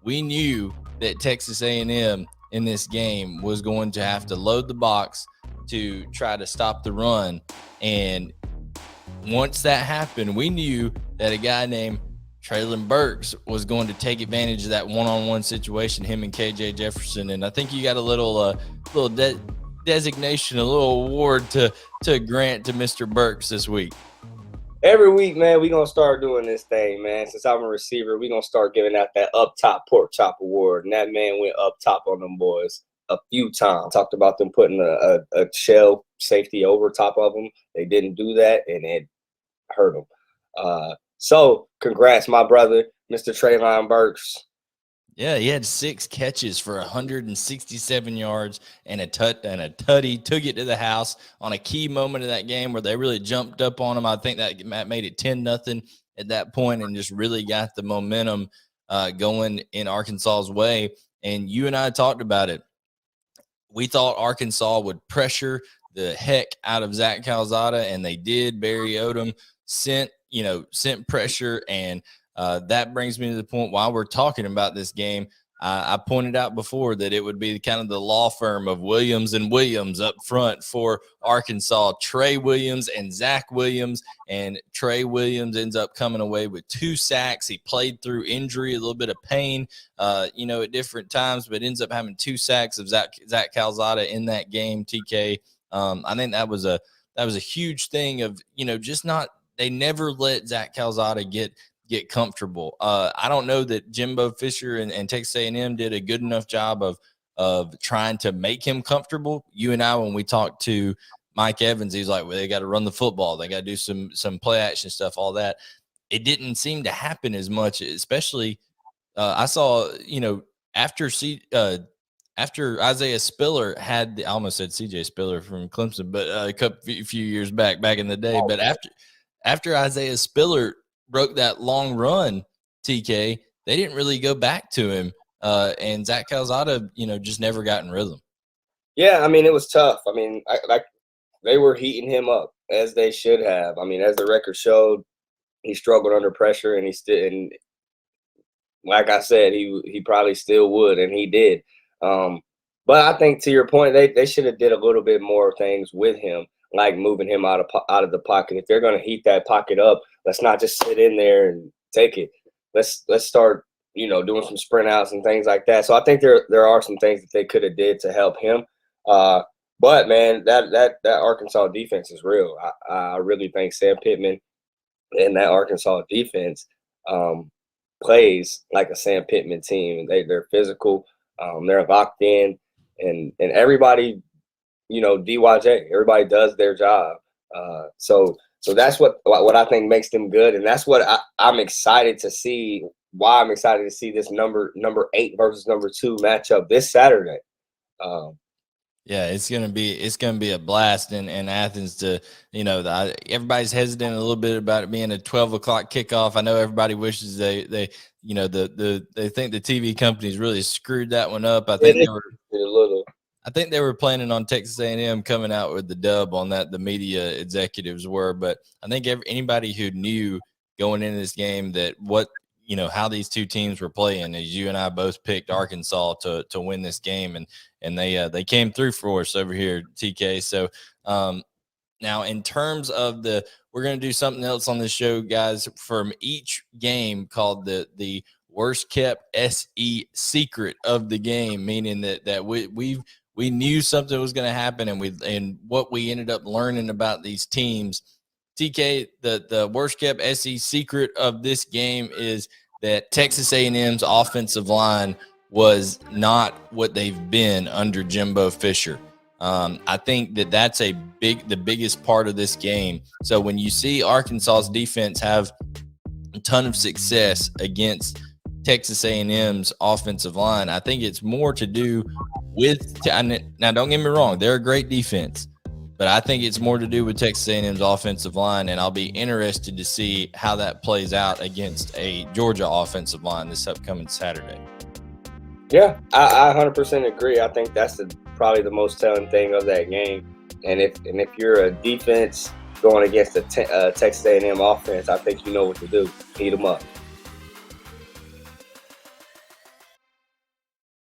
we knew that Texas A&M in this game was going to have to load the box to try to stop the run. And once that happened, we knew that a guy named Traylon Burks was going to take advantage of that one-on-one situation, him and KJ Jefferson. And I think you got a little designation, a little award to grant to Mr. Burks this week. Every week, man, we're going to start doing this thing, man. Since I'm a receiver, we're going to start giving out that up top pork chop award. And that man went up top on them boys a few times. Talked about them putting a shell safety over top of them. They didn't do that, and it hurt them. So congrats, my brother, Mr. Traylon Burks. Yeah, he had 6 catches for 167 yards and a tutty. Took it to the house on a key moment of that game where they really jumped up on him. I think that made it 10-0 at that point and just really got the momentum going in Arkansas's way. And you and I talked about it. We thought Arkansas would pressure the heck out of Zach Calzada, and they did. Barry Odom sent pressure, and that brings me to the point while we're talking about this game. I pointed out before that it would be kind of the law firm of Williams and Williams up front for Arkansas, Trey Williams and Zach Williams. And Trey Williams ends up coming away with 2 sacks. He played through injury, a little bit of pain, at different times, but ends up having 2 sacks of Zach Calzada in that game. TK, I think that was a huge thing of, they never let Zach Calzada get comfortable. I don't know that Jimbo Fisher and Texas A&M did a good enough job of trying to make him comfortable. You and I, when we talked to Mike Evans, he's like, well, they got to run the football. They got to do some play action stuff, all that. It didn't seem to happen as much, especially I saw, after Isaiah Spiller had I almost said CJ Spiller from Clemson, but a few years back in the day. But after Isaiah Spiller broke that long run, TK, they didn't really go back to him. And Zach Calzada, just never got in rhythm. Yeah, I mean, it was tough. I mean, they were heating him up, as they should have. I mean, as the record showed, he struggled under pressure, and like I said, he probably still would, and he did. But I think, to your point, they should have did a little bit more things with him, like moving him out of the pocket. If they're going to heat that pocket up, let's not just sit in there and take it. Let's start, doing some sprint outs and things like that. So I think there are some things that they could have did to help him. But man, that Arkansas defense is real. I really think Sam Pittman and that Arkansas defense plays like a Sam Pittman team. They're physical. They're locked in, and everybody, DYJ. Everybody does their job. So that's what I think makes them good, and that's what I'm excited to see. Why I'm excited to see this number 8 versus number 2 matchup this Saturday. Yeah, it's gonna be a blast in Athens. To everybody's hesitant a little bit about it being a 12 o'clock kickoff. I know everybody wishes they think the TV companies really screwed that one up. I think they were planning on Texas A&M coming out with the dub on that. The media executives were, but I think anybody who knew going into this game that how these two teams were playing, as you and I both picked Arkansas to win this game, and they came through for us over here, TK. So now in terms of we're going to do something else on this show, guys, from each game called the worst kept SE secret of the game, meaning that we knew something was going to happen, and what we ended up learning about these teams. TK, the worst kept SE secret of this game is that Texas A&M's offensive line was not what they've been under Jimbo Fisher. I think that's the biggest part of this game. So when you see Arkansas's defense have a ton of success against Texas A&M's offensive line, I think it's more to do with – now, don't get me wrong, they're a great defense, but I think it's more to do with Texas A&M's offensive line, and I'll be interested to see how that plays out against a Georgia offensive line this upcoming Saturday. Yeah, I 100% agree. I think that's probably the most telling thing of that game. And if you're a defense going against a Texas A&M offense, I think you know what to do. Heat them up.